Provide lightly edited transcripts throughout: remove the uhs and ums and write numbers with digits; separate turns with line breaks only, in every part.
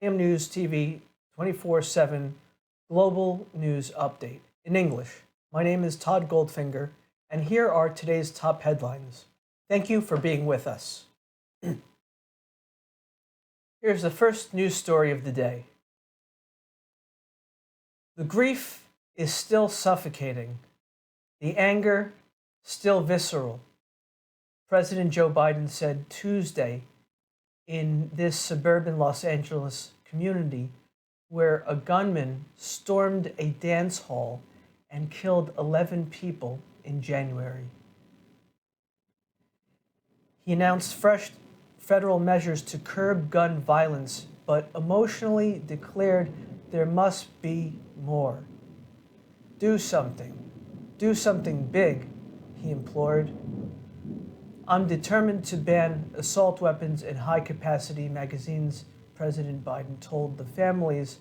AM News TV 24/7 Global News Update in English. My name is Todd Goldfinger, and here are today's top headlines. Thank you for being with us. Here's the first news story of the day. The grief is still suffocating, the anger still visceral, President Joe Biden said Tuesday in this suburban Los Angeles community where a gunman stormed a dance hall and killed 11 people in January. He announced fresh federal measures to curb gun violence, but emotionally declared there must be more. Do something. Do something big, he implored. I'm determined to ban assault weapons and high-capacity magazines, President Biden told the families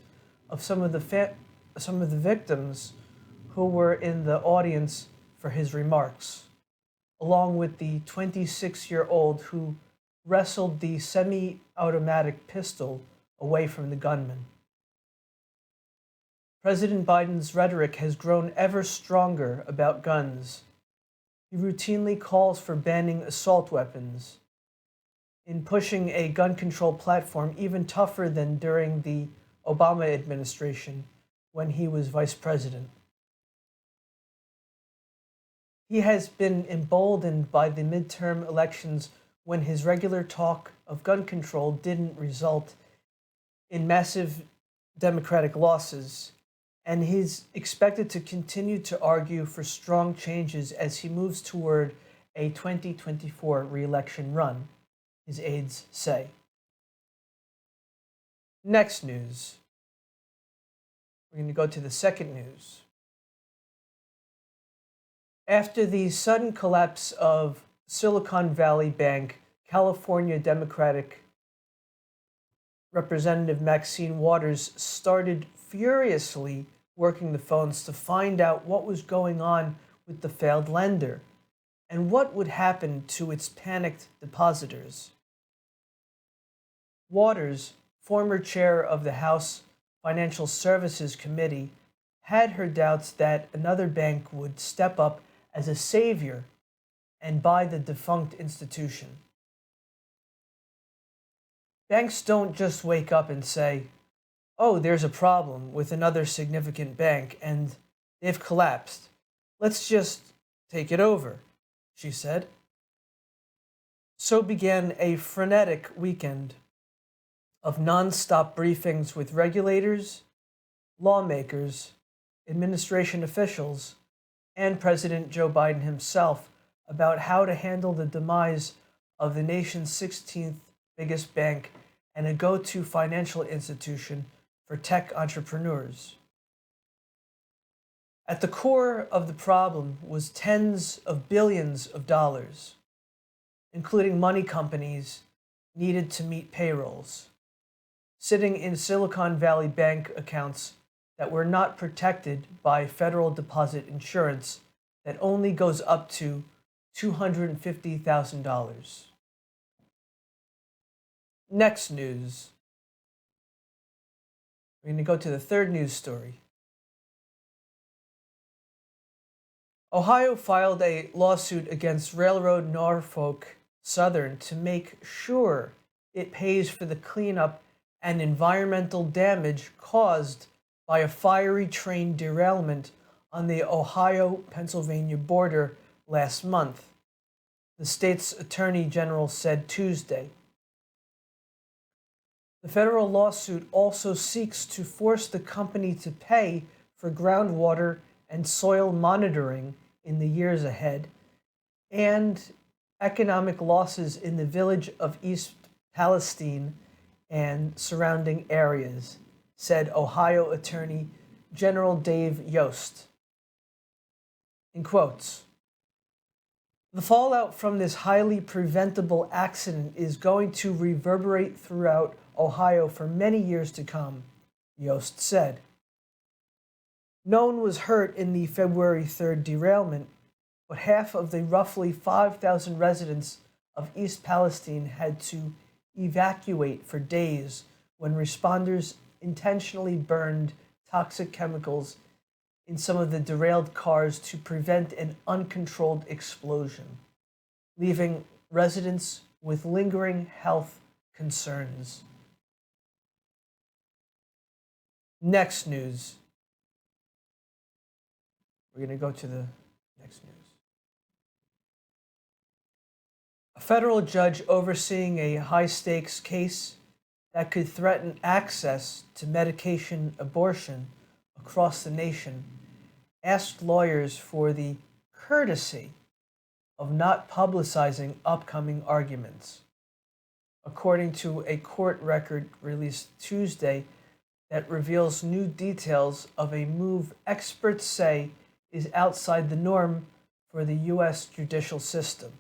of some of the victims who were in the audience for his remarks, along with the 26-year-old who wrestled the semi-automatic pistol away from the gunman. President Biden's rhetoric has grown ever stronger about guns. He routinely calls for banning assault weapons, in pushing a gun control platform even tougher than during the Obama administration when he was vice president. He has been emboldened by the midterm elections when his regular talk of gun control didn't result in massive Democratic losses, and he's expected to continue to argue for strong changes as he moves toward a 2024 re-election run, his aides say. Next news. We're going to go to the second news. After the sudden collapse of Silicon Valley Bank, California Democratic Representative Maxine Waters started furiously working the phones to find out what was going on with the failed lender and what would happen to its panicked depositors. Waters, former chair of the House Financial Services Committee, had her doubts that another bank would step up as a savior and buy the defunct institution. Banks don't just wake up and say, "Oh, there's a problem with another significant bank and they've collapsed. Let's just take it over," she said. So began a frenetic weekend of nonstop briefings with regulators, lawmakers, administration officials, and President Joe Biden himself about how to handle the demise of the nation's 16th biggest bank and a go-to financial institution for tech entrepreneurs. At the core of the problem was tens of billions of dollars, including money companies needed to meet payrolls, sitting in Silicon Valley Bank accounts that were not protected by federal deposit insurance that only goes up to $250,000. Next news. We're going to go to the third news story. Ohio filed a lawsuit against Railroad Norfolk Southern to make sure it pays for the cleanup and environmental damage caused by a fiery train derailment on the Ohio-Pennsylvania border last month, the state's attorney general said Tuesday. The federal lawsuit also seeks to force the company to pay for groundwater and soil monitoring in the years ahead, and economic losses in the village of East Palestine and surrounding areas, said Ohio Attorney General Dave Yost. In quotes, "The fallout from this highly preventable accident is going to reverberate throughout Ohio for many years to come," Yost said. No one was hurt in the February 3rd derailment, but half of the roughly 5,000 residents of East Palestine had to evacuate for days when responders intentionally burned toxic chemicals in some of the derailed cars to prevent an uncontrolled explosion, leaving residents with lingering health concerns. Next news. We're going to go to the next news. A federal judge overseeing a high stakes case that could threaten access to medication abortion across the nation asked lawyers for the courtesy of not publicizing upcoming arguments, according to a court record released Tuesday that reveals new details of a move experts say is outside the norm for the U.S. judicial system.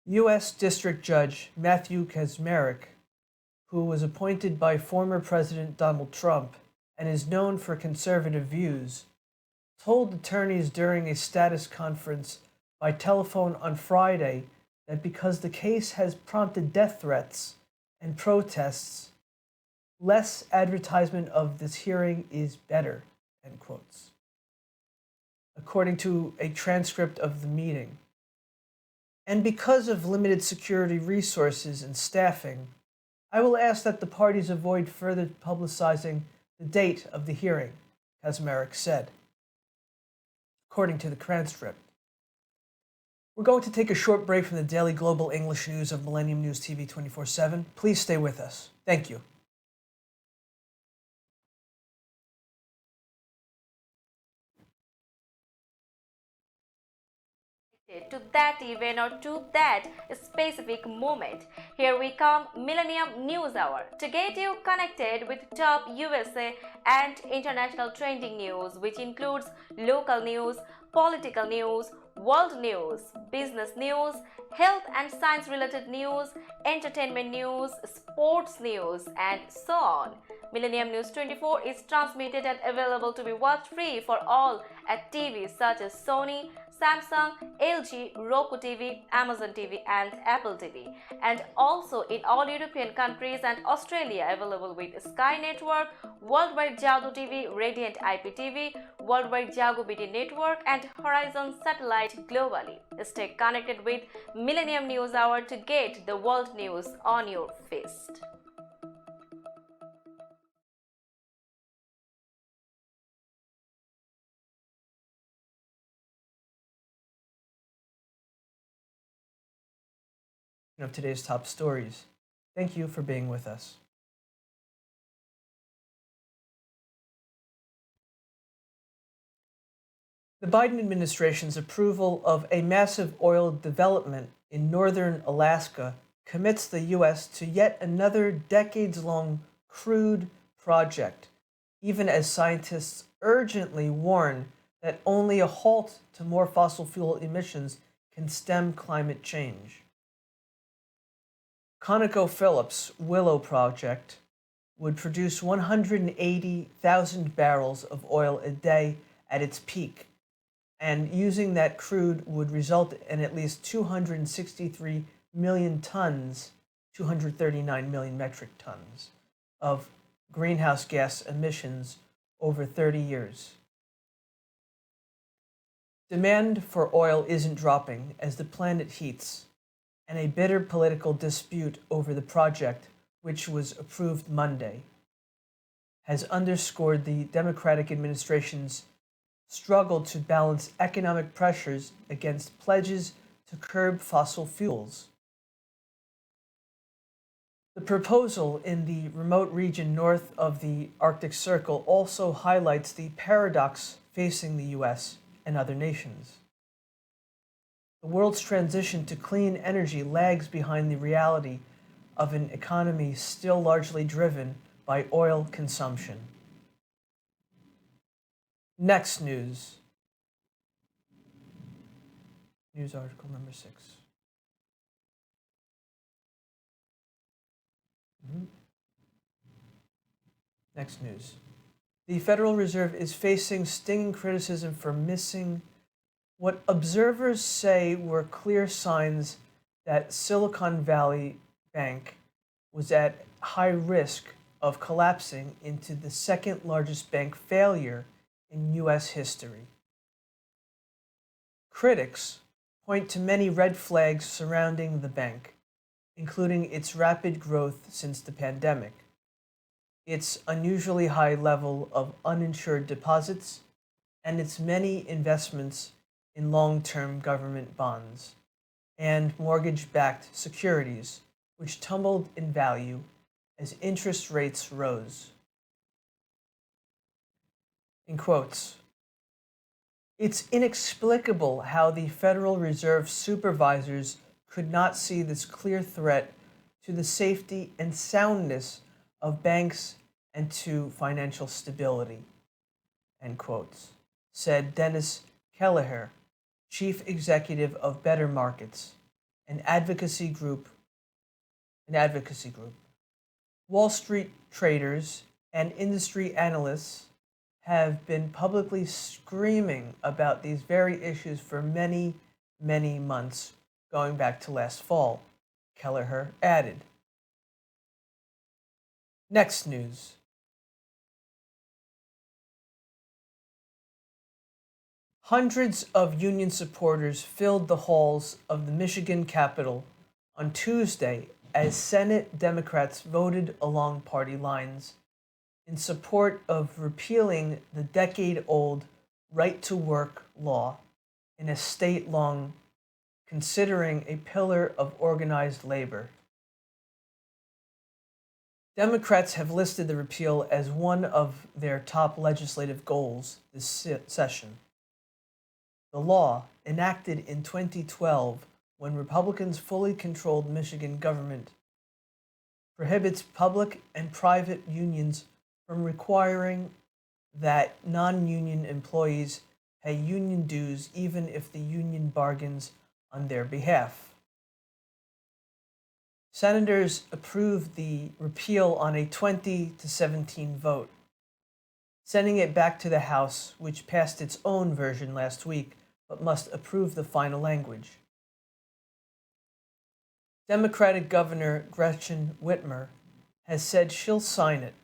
U.S. District Judge Matthew Kacsmaryk, who was appointed by former President Donald Trump and is known for conservative views, told attorneys during a status conference by telephone on Friday that because the case has prompted death threats and protests, less advertisement of this hearing is better, end quotes. According to a transcript of the meeting. And because of limited security resources and staffing, I will ask that the parties avoid further publicizing the date of the hearing, Kacsmaryk said, according to the transcript. We're going to take a short break from the daily global English news of Millennium News TV 24/7. Please stay with us. Thank you.
To that event or to that specific moment. Here we come, Millennium News Hour, to get you connected with top USA and international trending news, which includes local news, political news, world news, business news, health and science related news, entertainment news, sports news, and so on. Millennium News 24 is transmitted and available to be watched free for all at TVs such as Sony, Samsung, LG, Roku TV, Amazon TV, and Apple TV, and also in all European countries and Australia, available with Sky Network, Worldwide Jago TV, Radiant IPTV, Worldwide Jago BT Network, and Horizon Satellite globally. Stay connected with Millennium News Hour to get the world news on your fist.
Of today's top stories. Thank you for being with us. The Biden administration's approval of a massive oil development in northern Alaska commits the U.S. to yet another decades-long crude project, even as scientists urgently warn that only a halt to more fossil fuel emissions can stem climate change. ConocoPhillips' Willow project would produce 180,000 barrels of oil a day at its peak, and using that crude would result in at least 263 million tons, 239 million metric tons, of greenhouse gas emissions over 30 years. Demand for oil isn't dropping as the planet heats, and a bitter political dispute over the project, which was approved Monday, has underscored the Democratic administration's struggle to balance economic pressures against pledges to curb fossil fuels. The proposal in the remote region north of the Arctic Circle also highlights the paradox facing the U.S. and other nations. The world's transition to clean energy lags behind the reality of an economy still largely driven by oil consumption. Next news. News article number 6. Next news. The Federal Reserve is facing stinging criticism for missing what observers say were clear signs that Silicon Valley Bank was at high risk of collapsing into the second largest bank failure in U.S. history. Critics point to many red flags surrounding the bank, including its rapid growth since the pandemic, its unusually high level of uninsured deposits, and its many investments in long-term government bonds and mortgage-backed securities, which tumbled in value as interest rates rose. In quotes, "It's inexplicable how the Federal Reserve supervisors could not see this clear threat to the safety and soundness of banks and to financial stability," end quotes, said Dennis Kelleher, chief executive of Better Markets, an advocacy group. Wall Street traders and industry analysts have been publicly screaming about these very issues for many, many months, going back to last fall, Kelleher added. Next news. Hundreds of union supporters filled the halls of the Michigan Capitol on Tuesday as Senate Democrats voted along party lines in support of repealing the decade-old right-to-work law in a state law considering a pillar of organized labor. Democrats have listed the repeal as one of their top legislative goals this session. The law, enacted in 2012 when Republicans fully controlled Michigan government, prohibits public and private unions from requiring that non-union employees pay union dues even if the union bargains on their behalf. Senators approved the repeal on a 20-17 vote, sending it back to the House, which passed its own version last week, but must approve the final language. Democratic Governor Gretchen Whitmer has said she'll sign it.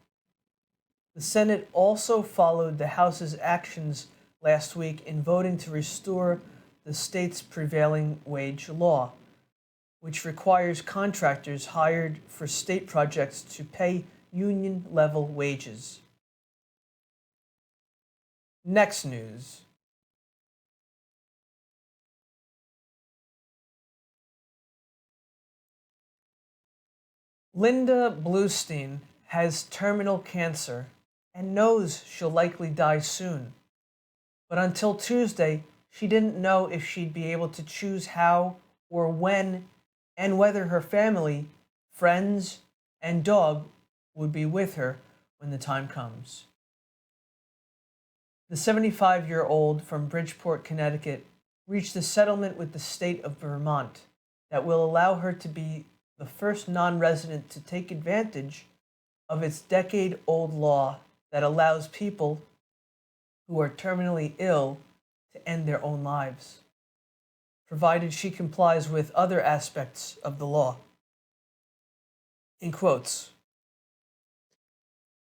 The Senate also followed the House's actions last week in voting to restore the state's prevailing wage law, which requires contractors hired for state projects to pay union-level wages. Next news. Linda Bluestein has terminal cancer and knows she'll likely die soon. But until Tuesday, she didn't know if she'd be able to choose how or when and whether her family, friends, and dog would be with her when the time comes. The 75-year-old from Bridgeport, Connecticut, reached a settlement with the state of Vermont that will allow her to be the first non-resident to take advantage of its decade-old law that allows people who are terminally ill to end their own lives, provided she complies with other aspects of the law. In quotes,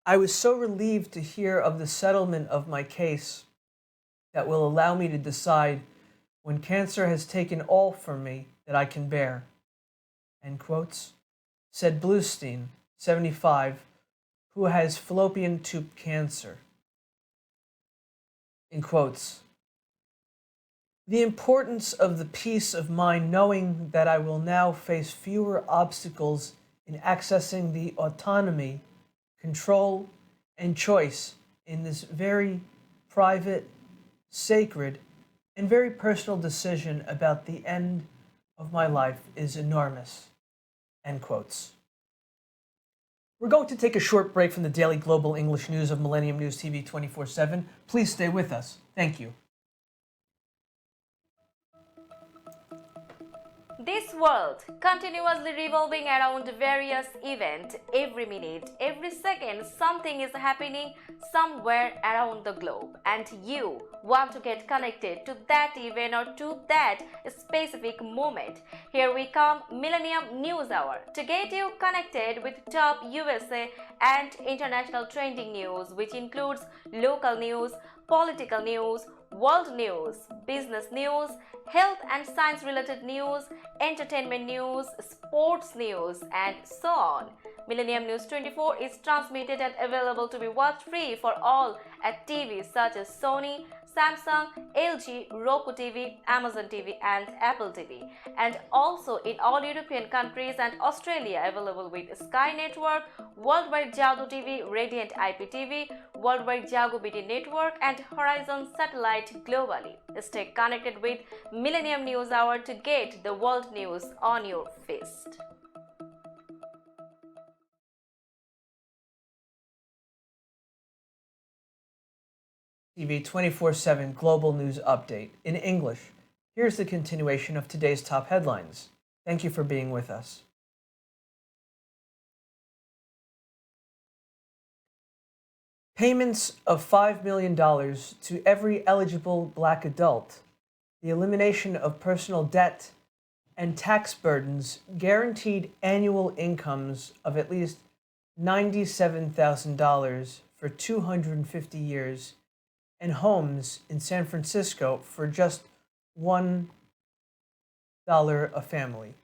"I was so relieved to hear of the settlement of my case that will allow me to decide when cancer has taken all from me that I can bear," end quotes, said Bluestein, 75, who has fallopian tube cancer. In quotes, "The importance of the peace of mind knowing that I will now face fewer obstacles in accessing the autonomy, control, and choice in this very private, sacred, and very personal decision about the end of my life is enormous," end quotes. We're going to take a short break from the daily global English news of Millennium News TV 24/7. Please stay with us. Thank you.
This world continuously revolving around various events. Every minute, every second, something is happening somewhere around the globe, and you want to get connected to that event or to that specific moment. Here we come, Millennium News Hour, to get you connected with top USA and international trending news, which includes local news, political news, world news, business news, health and science related news, entertainment news, sports news, and so on. Millennium News 24 is transmitted and available to be watched free for all at TVs such as Sony, Samsung, LG, Roku TV, Amazon TV, and Apple TV, and also in all European countries and Australia, available with Sky Network, Worldwide Jago TV, Radiant IPTV, Worldwide Jago BD Network, and Horizon Satellite globally. Stay connected with Millennium News Hour to get the world news on your fist.
TV 24/7 Global News Update in English. Here's the continuation of today's top headlines. Thank you for being with us. Payments of $5 million to every eligible black adult, the elimination of personal debt, and tax burdens guaranteed annual incomes of at least $97,000 for 250 years, and homes in San Francisco for just $1 a family.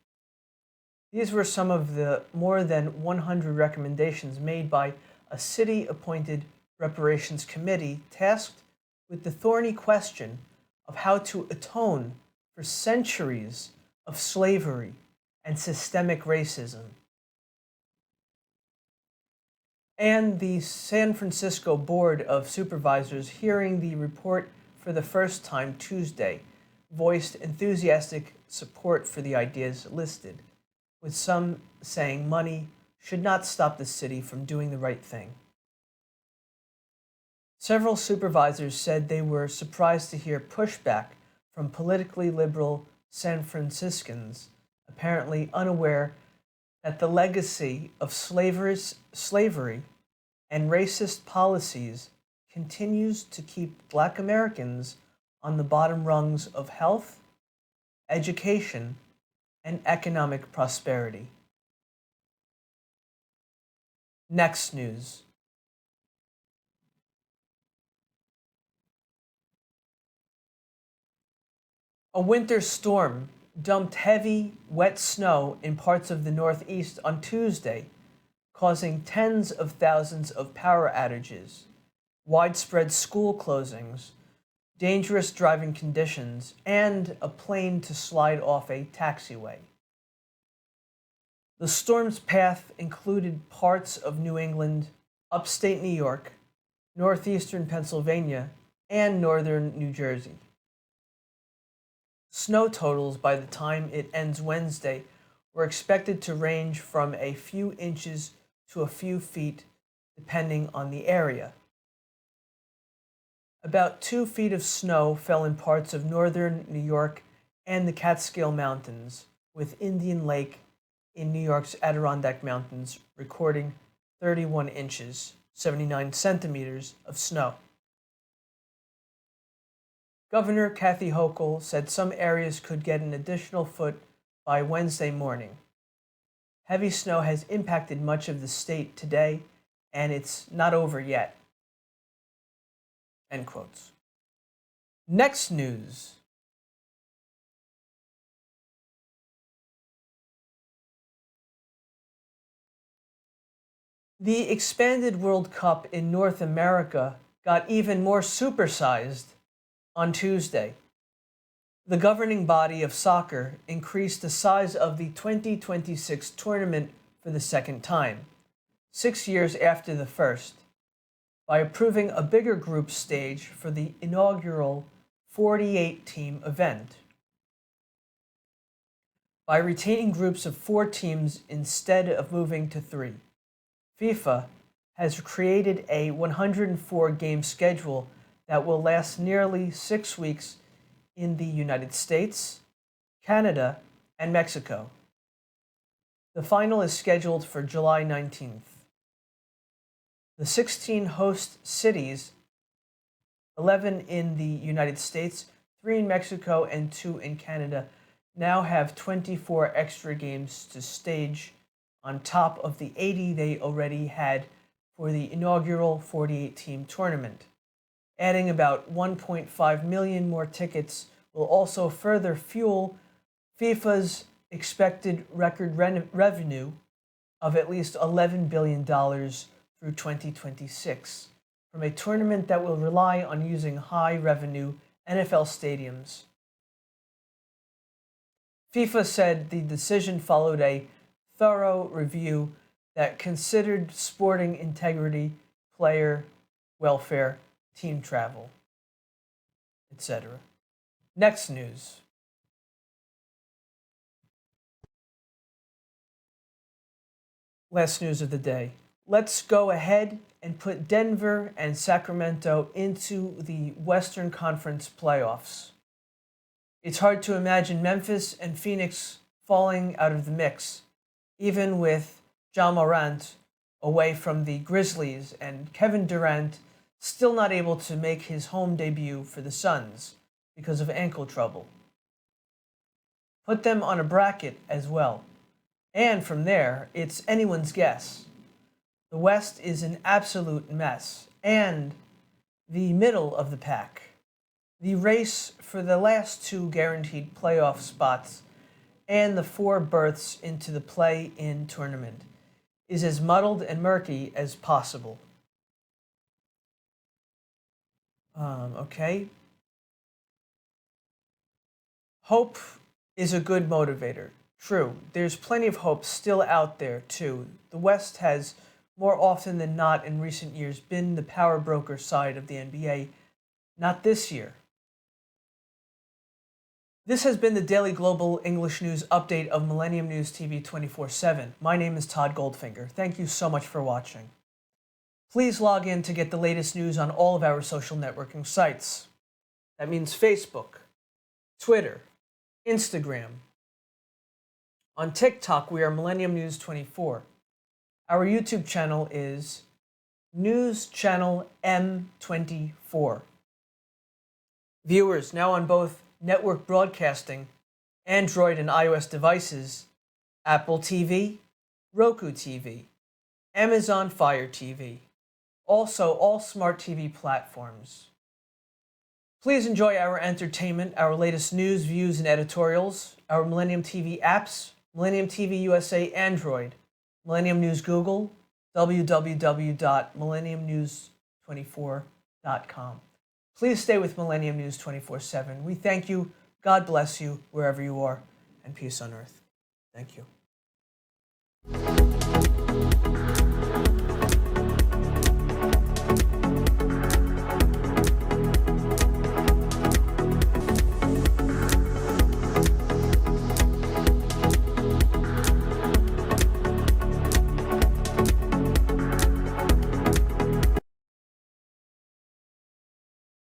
These were some of the more than 100 recommendations made by a city-appointed reparations committee tasked with the thorny question of how to atone for centuries of slavery and systemic racism. And the San Francisco Board of Supervisors, hearing the report for the first time Tuesday, voiced enthusiastic support for the ideas listed, with some saying money should not stop the city from doing the right thing. Several supervisors said they were surprised to hear pushback from politically liberal San Franciscans, apparently unaware that the legacy of slavery and racist policies continues to keep Black Americans on the bottom rungs of health, education, and economic prosperity. Next news. A winter storm dumped heavy, wet snow in parts of the Northeast on Tuesday, causing tens of thousands of power outages, widespread school closings, dangerous driving conditions, and a plane to slide off a taxiway. The storm's path included parts of New England, upstate New York, northeastern Pennsylvania, and northern New Jersey. Snow totals by the time it ends Wednesday were expected to range from a few inches to a few feet, depending on the area. About 2 feet of snow fell in parts of northern New York and the Catskill Mountains, with Indian Lake in New York's Adirondack Mountains recording 31 inches, 79 centimeters of snow. Governor Kathy Hochul said some areas could get an additional foot by Wednesday morning. Heavy snow has impacted much of the state today, and it's not over yet. End quotes. Next news. The expanded World Cup in North America got even more supersized on Tuesday. The governing body of soccer increased the size of the 2026 tournament for the second time, 6 years after the first, by approving a bigger group stage for the inaugural 48-team event. By retaining groups of 4 teams instead of moving to 3, FIFA has created a 104-game schedule that will last nearly 6 weeks in the United States, Canada, and Mexico. The final is scheduled for July 19th. The 16 host cities, 11 in the United States, 3 in Mexico, and 2 in Canada, now have 24 extra games to stage on top of the 80 they already had for the inaugural 48-team tournament. Adding about 1.5 million more tickets will also further fuel FIFA's expected record revenue of at least $11 billion through 2026 from a tournament that will rely on using high-revenue NFL stadiums. FIFA said the decision followed a thorough review that considered sporting integrity, player welfare, team travel, etc. Next news. Last news of the day. Let's go ahead and put Denver and Sacramento into the Western Conference playoffs. It's hard to imagine Memphis and Phoenix falling out of the mix, even with Ja Morant away from the Grizzlies and Kevin Durant still not able to make his home debut for the Suns because of ankle trouble. Put them on a bracket as well. And from there, it's anyone's guess. The West is an absolute mess. And the middle of the pack, the race for the last 2 guaranteed playoff spots and the 4 berths into the play-in tournament, is as muddled and murky as possible. Okay. Hope is a good motivator. True, there's plenty of hope still out there, too. The West has, more often than not in recent years, been the power broker side of the NBA. Not this year. This has been the Daily Global English News update of Millennium News TV 24/7. My name is Todd Goldfinger. Thank you so much for watching. Please log in to get the latest news on all of our social networking sites. That means Facebook, Twitter, Instagram. On TikTok, we are Millennium News 24. Our YouTube channel is News Channel M24. Viewers now on both network broadcasting, Android and iOS devices, Apple TV, Roku TV, Amazon Fire TV, also all smart TV platforms. Please enjoy our entertainment, our latest news, views, and editorials, our Millennium TV apps, Millennium TV USA Android, Millennium News Google, www.millenniumnews24.com. Please stay with Millennium News 24/7. We thank you, God bless you, wherever you are, and peace on earth. Thank you.